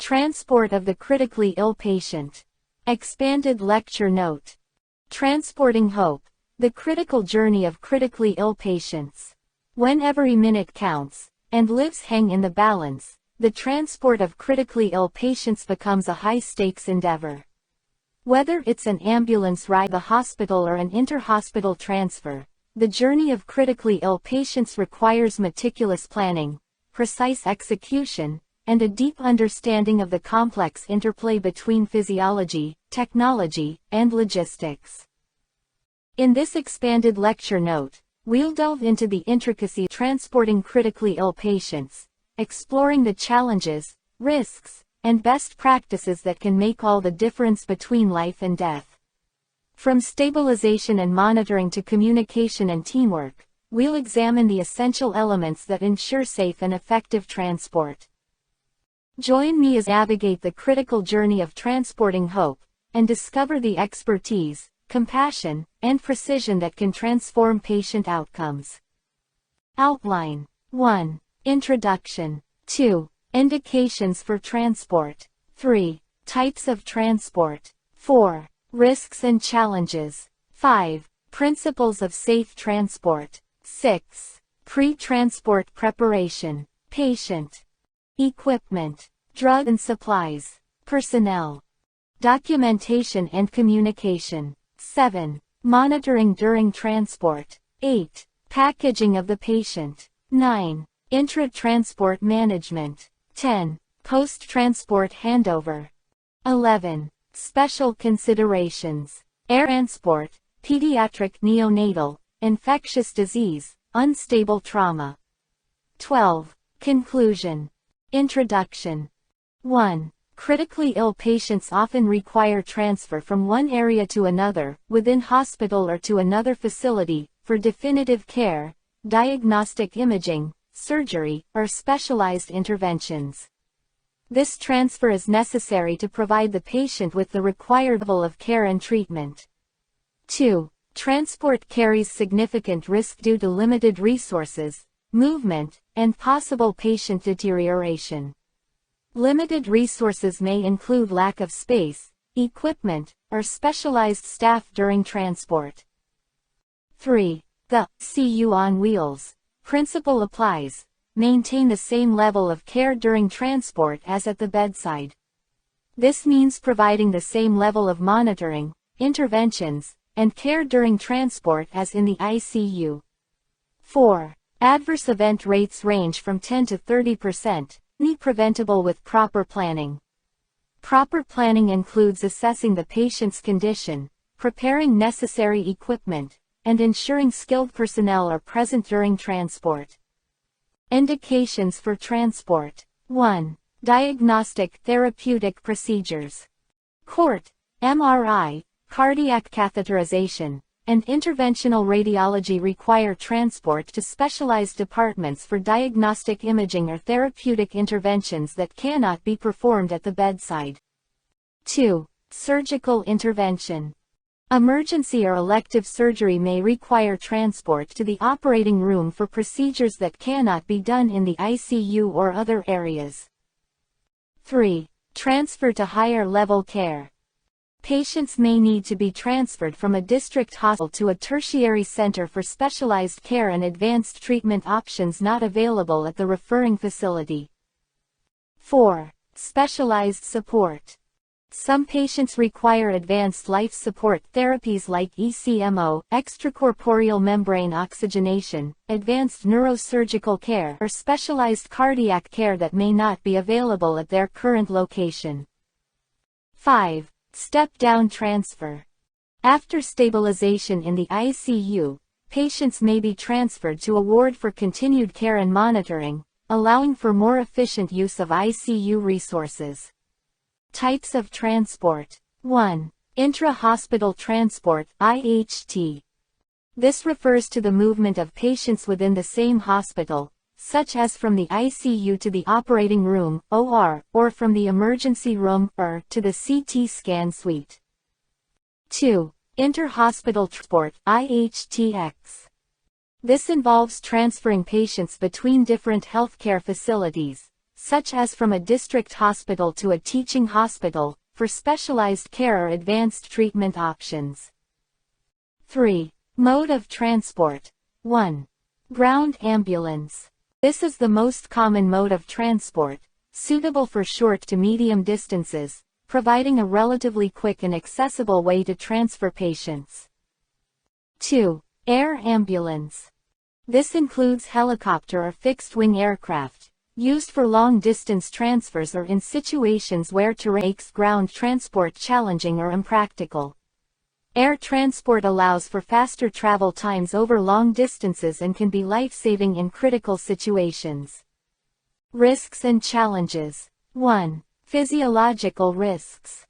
Transport of the critically ill patient. Expanded lecture note. Transporting hope. The critical journey of critically ill patients. When every minute counts, and lives hang in the balance, the transport of critically ill patients becomes a high-stakes endeavor. Whether it's an ambulance ride to the hospital or an inter-hospital transfer, the journey of critically ill patients requires meticulous planning, precise execution, and a deep understanding of the complex interplay between physiology, technology, and logistics. In this expanded lecture note, we'll delve into the intricacies of transporting critically ill patients, exploring the challenges, risks, and best practices that can make all the difference between life and death. From stabilization and monitoring to communication and teamwork, we'll examine the essential elements that ensure safe and effective transport. Join me as we navigate the critical journey of transporting hope, and discover the expertise, compassion, and precision that can transform patient outcomes. Outline. 1. Introduction. 2. Indications for transport. 3. Types of transport. 4. Risks and challenges. 5. Principles of safe transport. 6. Pre-transport preparation. Patient. Equipment. Drug and supplies. Personnel. Documentation and communication. 7. Monitoring during transport. 8. Packaging of the patient. 9. Intra-transport management. 10. Post-transport handover. 11. Special considerations. Air transport, pediatric neonatal, infectious disease, unstable trauma. 12. Conclusion. Introduction. 1. Critically ill patients often require transfer from one area to another, within hospital or to another facility, for definitive care, diagnostic imaging, surgery, or specialized interventions. This transfer is necessary to provide the patient with the required level of care and treatment. 2. Transport carries significant risk due to limited resources, movement, and possible patient deterioration. Limited resources may include lack of space, equipment, or specialized staff during transport. 3. The "CU on wheels" principle applies. Maintain the same level of care during transport as at the bedside. This means providing the same level of monitoring, interventions, and care during transport as in the ICU. 4. Adverse event rates range from 10 to 30%. Preventable with proper planning. Proper planning includes assessing the patient's condition, preparing necessary equipment, and ensuring skilled personnel are present during transport. Indications for transport. 1. Diagnostic therapeutic procedures. CORT, MRI, cardiac catheterization, and interventional radiology require transport to specialized departments for diagnostic imaging or therapeutic interventions that cannot be performed at the bedside. 2. Surgical intervention. Emergency or elective surgery may require transport to the operating room for procedures that cannot be done in the ICU or other areas. 3. Transfer to higher-level care. Patients may need to be transferred from a district hospital to a tertiary center for specialized care and advanced treatment options not available at the referring facility. 4. Specialized support. Some patients require advanced life support therapies like ECMO, extracorporeal membrane oxygenation, advanced neurosurgical care, or specialized cardiac care that may not be available at their current location. 5. Step-down transfer. After stabilization in the ICU, patients may be transferred to a ward for continued care and monitoring, allowing for more efficient use of ICU resources. Types of transport. 1. Intra-hospital transport, IHT. This refers to the movement of patients within the same hospital, such as from the ICU to the operating room, OR, or from the emergency room, ER, to the CT scan suite. 2. Inter-hospital transport, IHTX. This involves transferring patients between different healthcare facilities, such as from a district hospital to a teaching hospital, for specialized care or advanced treatment options. 3. Mode of transport. 1. Ground ambulance. This is the most common mode of transport, suitable for short to medium distances, providing a relatively quick and accessible way to transfer patients. 2. Air ambulance. This includes helicopter or fixed-wing aircraft, used for long-distance transfers or in situations where terrain makes ground transport challenging or impractical. Air transport allows for faster travel times over long distances and can be life-saving in critical situations. Risks and challenges. 1. Physiological risks.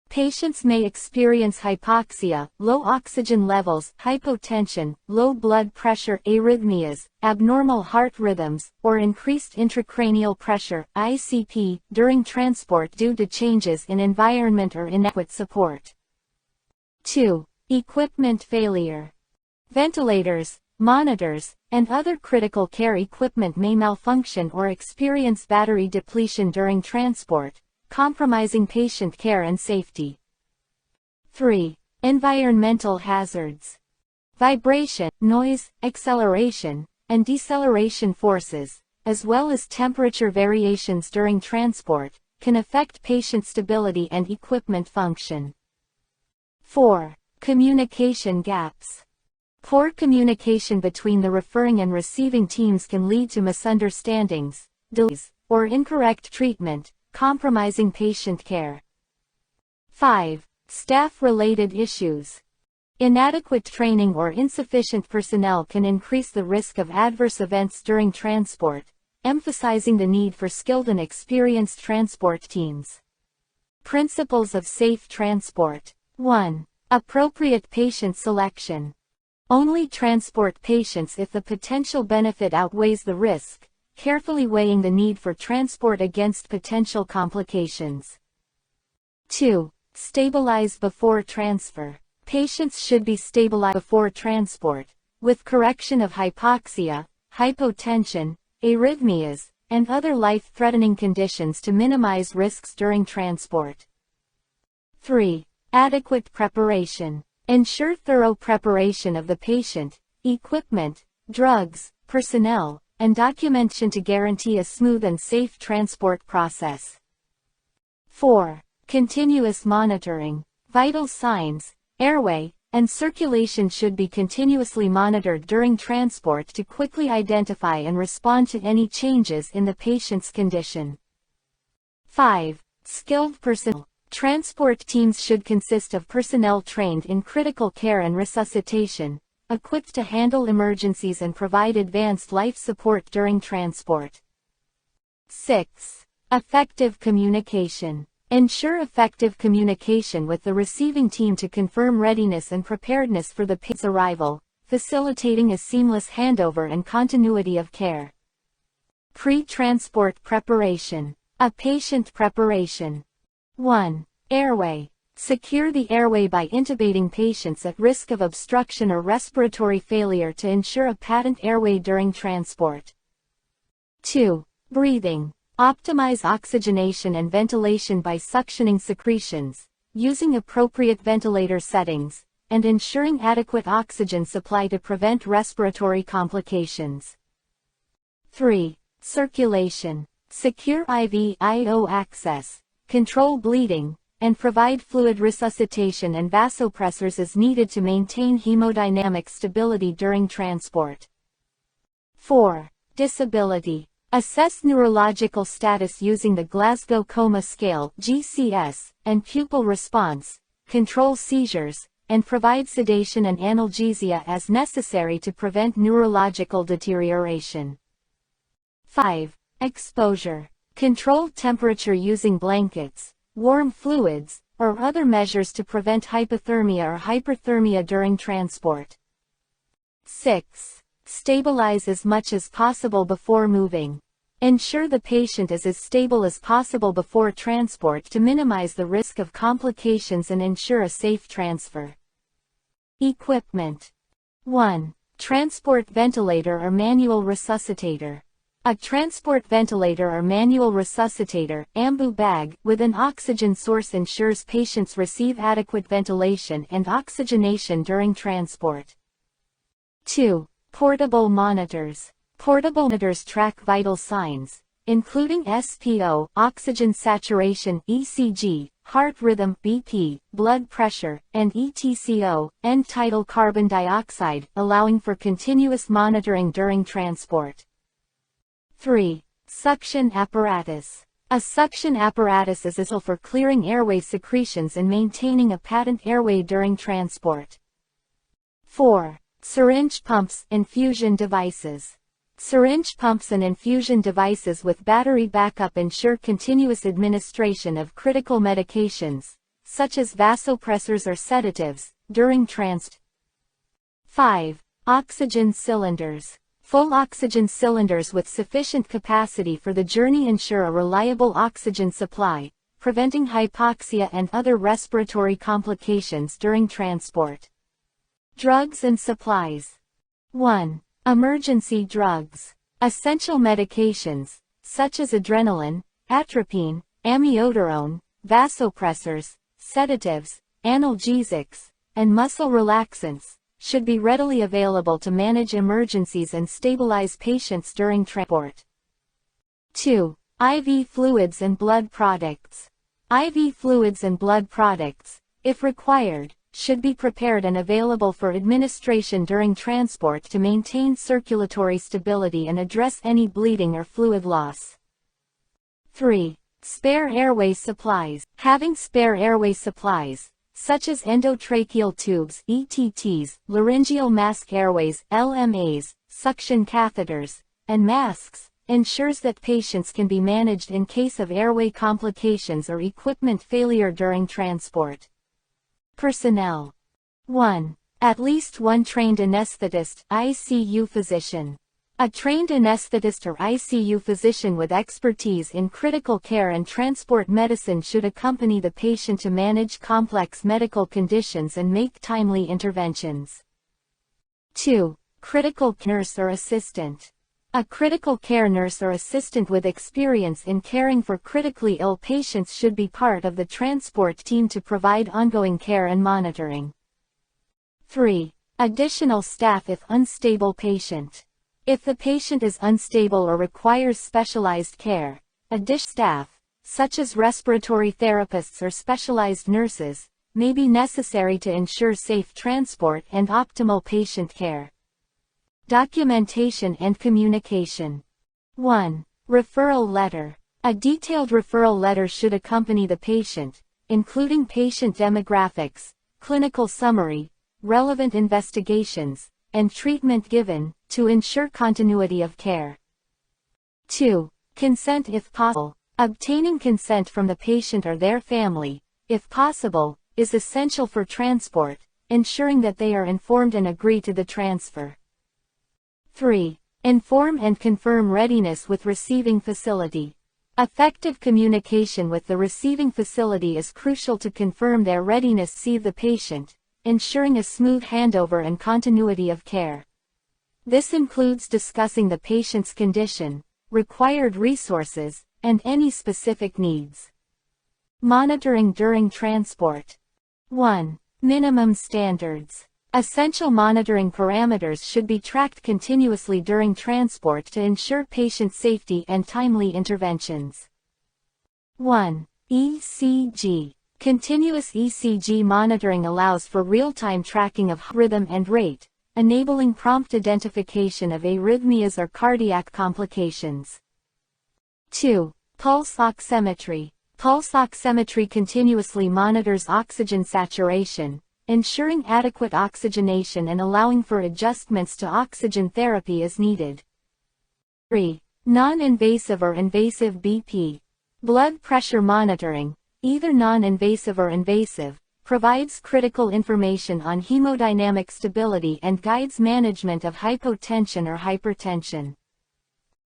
Patients may experience hypoxia, low oxygen levels, hypotension, low blood pressure, arrhythmias, abnormal heart rhythms, or increased intracranial pressure, ICP, during transport due to changes in environment or inadequate support. 2. Equipment failure. Ventilators, monitors, and other critical care equipment may malfunction or experience battery depletion during transport, compromising patient care and safety. 3. Environmental hazards. Vibration, noise, acceleration, and deceleration forces, as well as temperature variations during transport, can affect patient stability and equipment function. 4. Communication gaps. Poor communication between the referring and receiving teams can lead to misunderstandings, delays, or incorrect treatment, compromising patient care. 5. Staff-related issues. Inadequate training or insufficient personnel can increase the risk of adverse events during transport, emphasizing the need for skilled and experienced transport teams. Principles of safe transport. 1. Appropriate patient selection. Only transport patients if the potential benefit outweighs the risk, carefully weighing the need for transport against potential complications. 2. Stabilize before transfer. Patients should be stabilized before transport, with correction of hypoxia, hypotension, arrhythmias, and other life-threatening conditions to minimize risks during transport. 3. Adequate preparation. Ensure thorough preparation of the patient, equipment, drugs, personnel, and documentation to guarantee a smooth and safe transport process. 4. Continuous monitoring. Vital signs, airway, and circulation should be continuously monitored during transport to quickly identify and respond to any changes in the patient's condition. 5. Skilled personnel. Transport teams should consist of personnel trained in critical care and resuscitation, equipped to handle emergencies and provide advanced life support during transport. 6. Effective communication. Ensure effective communication with the receiving team to confirm readiness and preparedness for the patient's arrival, facilitating a seamless handover and continuity of care. Pre-transport preparation. A patient preparation. 1. Airway. Secure the airway by intubating patients at risk of obstruction or respiratory failure to ensure a patent airway during transport. 2. Breathing. Optimize oxygenation and ventilation by suctioning secretions, using appropriate ventilator settings, and ensuring adequate oxygen supply to prevent respiratory complications. 3. Circulation. Secure IV/IO access, control bleeding, and provide fluid resuscitation and vasopressors as needed to maintain hemodynamic stability during transport. 4. Disability. Assess neurological status using the Glasgow Coma Scale (GCS) and pupil response, control seizures, and provide sedation and analgesia as necessary to prevent neurological deterioration. 5. Exposure. Control temperature using blankets, warm fluids, or other measures to prevent hypothermia or hyperthermia during transport. 6. Stabilize as much as possible before moving. Ensure the patient is as stable as possible before transport to minimize the risk of complications and ensure a safe transfer. Equipment. 1. Transport ventilator or manual resuscitator. A transport ventilator or manual resuscitator (ambu bag) with an oxygen source ensures patients receive adequate ventilation and oxygenation during transport. 2. Portable monitors. Portable monitors track vital signs, including SpO, oxygen saturation (ECG), heart rhythm (BP), blood pressure, and EtCO, end-tidal carbon dioxide, allowing for continuous monitoring during transport. 3. Suction apparatus. A suction apparatus is essential for clearing airway secretions and maintaining a patent airway during transport. 4. Syringe pumps, infusion devices. Syringe pumps and infusion devices with battery backup ensure continuous administration of critical medications, such as vasopressors or sedatives, during transport. 5. Oxygen cylinders. Full oxygen cylinders with sufficient capacity for the journey ensure a reliable oxygen supply, preventing hypoxia and other respiratory complications during transport. Drugs and supplies. 1. Emergency drugs. Essential medications, such as adrenaline, atropine, amiodarone, vasopressors, sedatives, analgesics, and muscle relaxants, should be readily available to manage emergencies and stabilize patients during transport. 2. IV fluids and blood products. IV fluids and blood products, if required, should be prepared and available for administration during transport to maintain circulatory stability and address any bleeding or fluid loss. 3. Spare airway supplies. Having spare airway supplies, such as endotracheal tubes (ETTs), laryngeal mask airways (LMAs), suction catheters, and masks, ensures that patients can be managed in case of airway complications or equipment failure during transport. Personnel. 1. At least one trained anesthetist, ICU physician. A trained anesthetist or ICU physician with expertise in critical care and transport medicine should accompany the patient to manage complex medical conditions and make timely interventions. 2. Critical nurse or assistant. A critical care nurse or assistant with experience in caring for critically ill patients should be part of the transport team to provide ongoing care and monitoring. 3. Additional staff if unstable patient. If the patient is unstable or requires specialized care, additional staff, such as respiratory therapists or specialized nurses, may be necessary to ensure safe transport and optimal patient care. Documentation and communication. 1. Referral letter. A detailed referral letter should accompany the patient, including patient demographics, clinical summary, relevant investigations, and treatment given, to ensure continuity of care. 2. Consent if possible. Obtaining consent from the patient or their family, if possible, is essential for transport, ensuring that they are informed and agree to the transfer. 3. Inform and confirm readiness with receiving facility. Effective communication with the receiving facility is crucial to confirm their readiness to receive the patient, ensuring a smooth handover and continuity of care. This includes discussing the patient's condition, required resources, and any specific needs. Monitoring during transport. 1. Minimum standards. Essential monitoring parameters should be tracked continuously during transport to ensure patient safety and timely interventions. 1. ECG. Continuous ECG monitoring allows for real-time tracking of rhythm and rate, enabling prompt identification of arrhythmias or cardiac complications. 2. Pulse oximetry. Pulse oximetry continuously monitors oxygen saturation, ensuring adequate oxygenation and allowing for adjustments to oxygen therapy as needed. 3. Non-invasive or invasive BP. Blood pressure monitoring, either non-invasive or invasive, provides critical information on hemodynamic stability and guides management of hypotension or hypertension.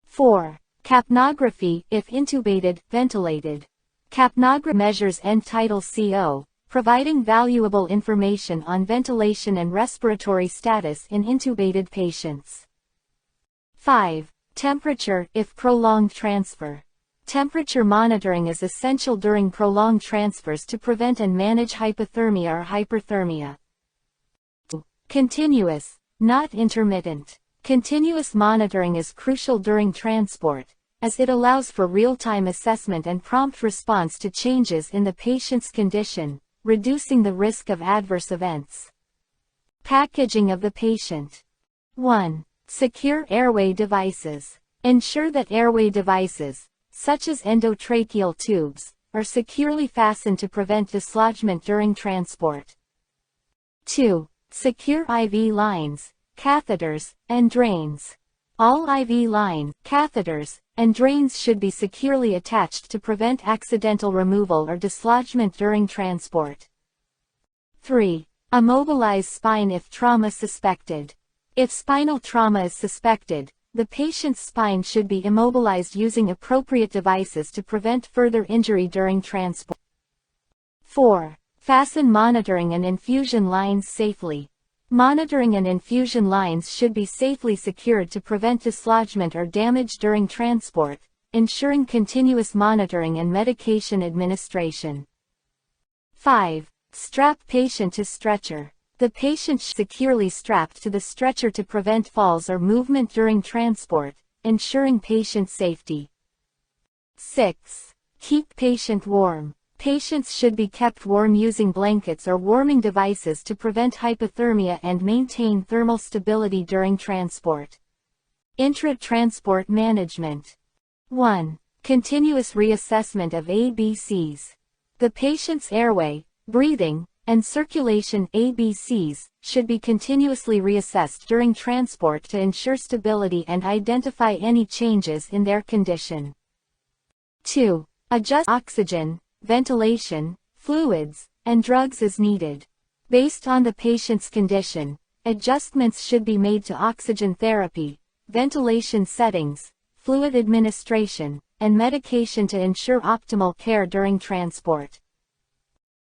4. Capnography, if intubated, ventilated. Capnography measures end-tidal CO, providing valuable information on ventilation and respiratory status in intubated patients. 5. Temperature, if prolonged transfer. Temperature monitoring is essential during prolonged transfers to prevent and manage hypothermia or hyperthermia. Continuous, not intermittent. Continuous monitoring is crucial during transport, as it allows for real-time assessment and prompt response to changes in the patient's condition, reducing the risk of adverse events. Packaging of the patient. 1. Secure airway devices. Ensure that airway devices, such as endotracheal tubes, are securely fastened to prevent dislodgement during transport. 2. Secure IV lines, catheters, and drains. All IV lines, catheters, and drains should be securely attached to prevent accidental removal or dislodgement during transport. 3. Immobilize spine if trauma suspected. If spinal trauma is suspected, the patient's spine should be immobilized using appropriate devices to prevent further injury during transport. 4. Fasten monitoring and infusion lines safely. Monitoring and infusion lines should be safely secured to prevent dislodgement or damage during transport, ensuring continuous monitoring and medication administration. 5. Strap patient to stretcher. The patient should be securely strapped to the stretcher to prevent falls or movement during transport, ensuring patient safety. 6. Keep patient warm. Patients should be kept warm using blankets or warming devices to prevent hypothermia and maintain thermal stability during transport. Intra-transport management. 1. Continuous reassessment of ABCs. The patient's airway, breathing, and circulation ABCs should be continuously reassessed during transport to ensure stability and identify any changes in their condition. 2. Adjust oxygen, ventilation, fluids, and drugs as needed. Based on the patient's condition, adjustments should be made to oxygen therapy, ventilation settings, fluid administration, and medication to ensure optimal care during transport.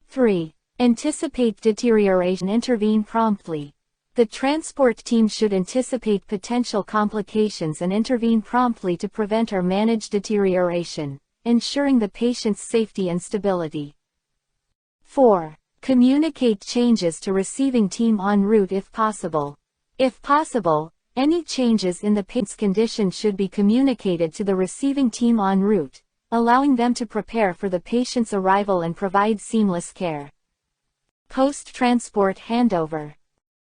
3. Anticipate deterioration and intervene promptly. The transport team should anticipate potential complications and intervene promptly to prevent or manage deterioration, ensuring the patient's safety and stability. 4. Communicate changes to receiving team en route if possible. If possible, any changes in the patient's condition should be communicated to the receiving team en route, allowing them to prepare for the patient's arrival and provide seamless care. Post-transport handover.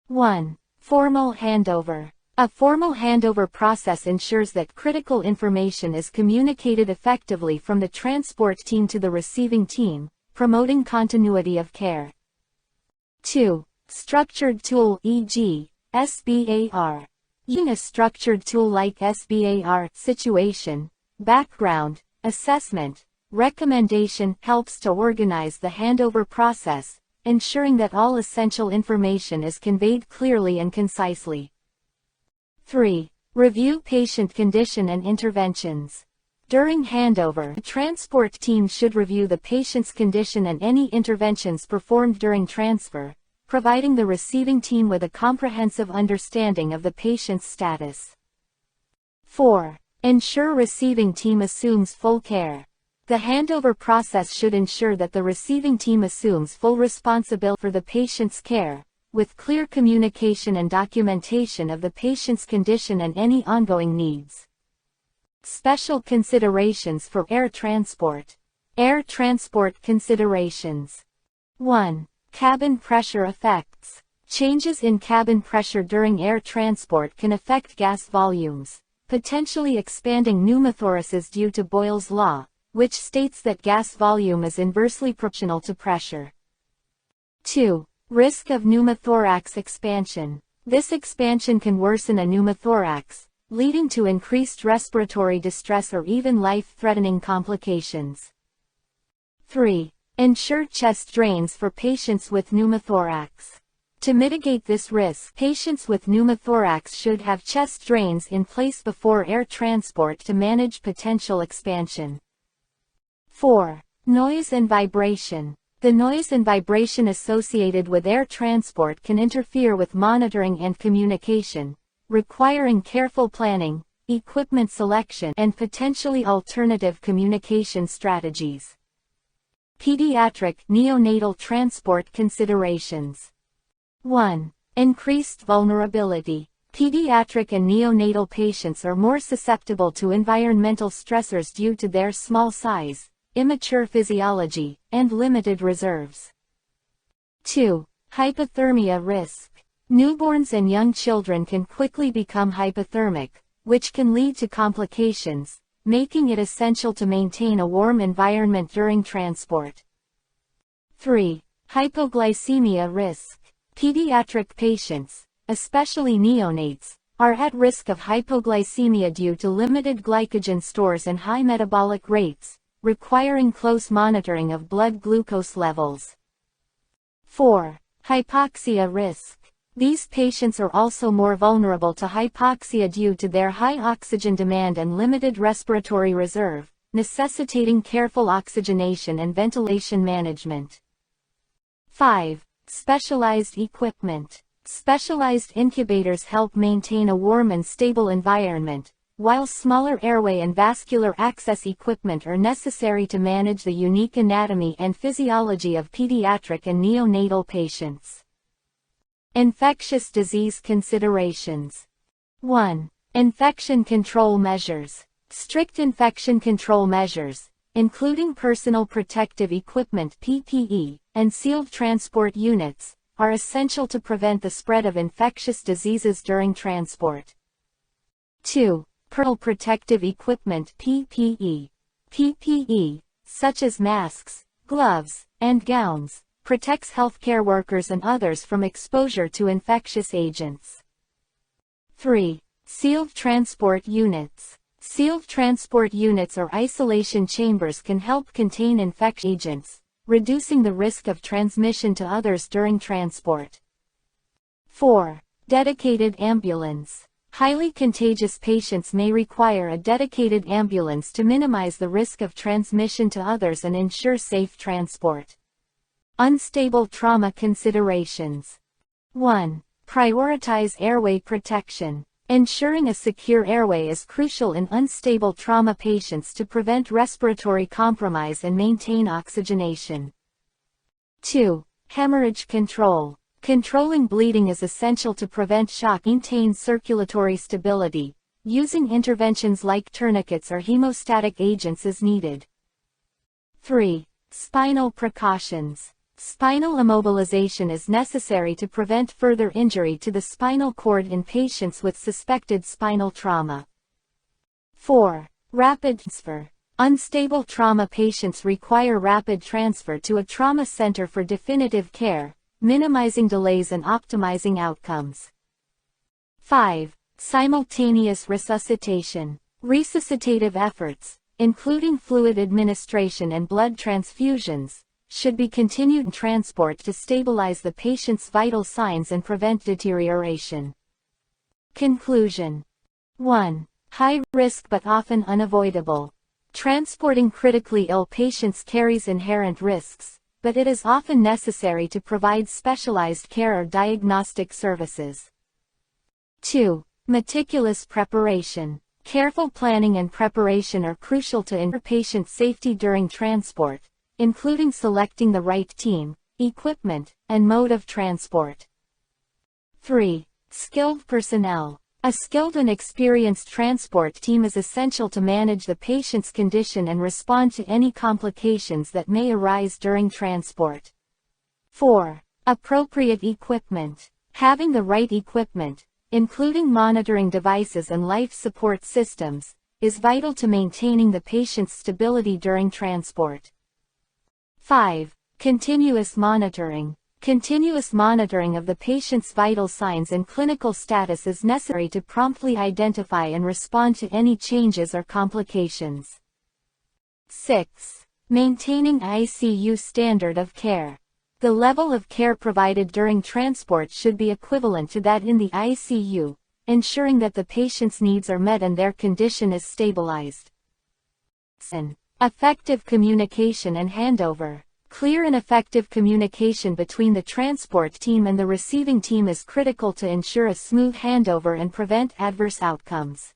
1. Formal handover. A formal handover process ensures that critical information is communicated effectively from the transport team to the receiving team, promoting continuity of care. 2. Structured tool e.g., SBAR. Using a structured tool like SBAR, situation, background, assessment, recommendation helps to organize the handover process, ensuring that all essential information is conveyed clearly and concisely. 3. Review patient condition and interventions. During handover, the transport team should review the patient's condition and any interventions performed during transfer, providing the receiving team with a comprehensive understanding of the patient's status. 4. Ensure receiving team assumes full care. The handover process should ensure that the receiving team assumes full responsibility for the patient's care, with clear communication and documentation of the patient's condition and any ongoing needs. Special considerations for air transport. Air transport considerations. 1. Cabin pressure effects. Changes in cabin pressure during air transport can affect gas volumes, potentially expanding pneumothoraces due to Boyle's law, which states that gas volume is inversely proportional to pressure. 2. Risk of pneumothorax expansion. This expansion can worsen a pneumothorax, leading to increased respiratory distress or even life-threatening complications. 3. Ensure chest drains for patients with pneumothorax. To mitigate this risk, patients with pneumothorax should have chest drains in place before air transport to manage potential expansion. 4. Noise and vibration. The noise and vibration associated with air transport can interfere with monitoring and communication, requiring careful planning, equipment selection, and potentially alternative communication strategies. Pediatric neonatal transport considerations. 1. Increased vulnerability. Pediatric and neonatal patients are more susceptible to environmental stressors due to their small size, immature physiology, and limited reserves. 2. Hypothermia risk. Newborns and young children can quickly become hypothermic, which can lead to complications, making it essential to maintain a warm environment during transport. 3. Hypoglycemia risk. Pediatric patients, especially neonates, are at risk of hypoglycemia due to limited glycogen stores and high metabolic rates, requiring close monitoring of blood glucose levels. 4. Hypoxia risk. These patients are also more vulnerable to hypoxia due to their high oxygen demand and limited respiratory reserve, necessitating careful oxygenation and ventilation management. 5. Specialized equipment. Specialized incubators help maintain a warm and stable environment, while smaller airway and vascular access equipment are necessary to manage the unique anatomy and physiology of pediatric and neonatal patients. Infectious disease considerations. 1. Infection control measures. Strict infection control measures, including personal protective equipment (PPE) and sealed transport units, are essential to prevent the spread of infectious diseases during transport. 2. Personal protective equipment (PPE). PPE, such as masks, gloves, and gowns, protects healthcare workers and others from exposure to infectious agents. 3. Sealed transport units. Sealed transport units or isolation chambers can help contain infectious agents, reducing the risk of transmission to others during transport. 4. Dedicated ambulance. Highly contagious patients may require a dedicated ambulance to minimize the risk of transmission to others and ensure safe transport. Unstable trauma considerations. 1. Prioritize airway protection. Ensuring a secure airway is crucial in unstable trauma patients to prevent respiratory compromise and maintain oxygenation. 2. Hemorrhage control. Controlling bleeding is essential to prevent shock and maintain circulatory stability, using interventions like tourniquets or hemostatic agents as needed. 3. Spinal precautions. Spinal immobilization is necessary to prevent further injury to the spinal cord in patients with suspected spinal trauma. 4. Rapid transfer. Unstable trauma patients require rapid transfer to a trauma center for definitive care, minimizing delays and optimizing outcomes. 5. Simultaneous resuscitation. Resuscitative efforts, including fluid administration and blood transfusions, should be continued in transport to stabilize the patient's vital signs and prevent deterioration. Conclusion. 1. High risk but often unavoidable. Transporting critically ill patients carries inherent risks, but it is often necessary to provide specialized care or diagnostic services. 2. Meticulous preparation. Careful planning and preparation are crucial to ensure patient safety during transport, including selecting the right team, equipment, and mode of transport. 3. Skilled personnel. A skilled and experienced transport team is essential to manage the patient's condition and respond to any complications that may arise during transport. 4. Appropriate equipment. Having the right equipment, including monitoring devices and life support systems, is vital to maintaining the patient's stability during transport. 5. Continuous monitoring. Continuous monitoring of the patient's vital signs and clinical status is necessary to promptly identify and respond to any changes or complications. 6. Maintaining ICU standard of care. The level of care provided during transport should be equivalent to that in the ICU, ensuring that the patient's needs are met and their condition is stabilized. 7. Effective communication and handover. Clear and effective communication between the transport team and the receiving team is critical to ensure a smooth handover and prevent adverse outcomes.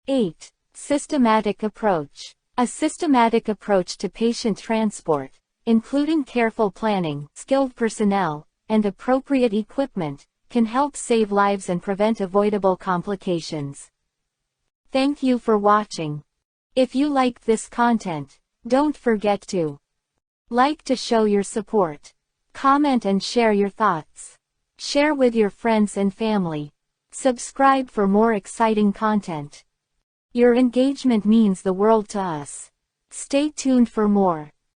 8. Systematic approach. A systematic approach to patient transport, including careful planning, skilled personnel, and appropriate equipment, can help save lives and prevent avoidable complications. Thank you for watching. If you liked this content, don't forget to like to show your support. Comment and share your thoughts. Share with your friends and family. Subscribe for more exciting content. Your engagement means the world to us. Stay tuned for more.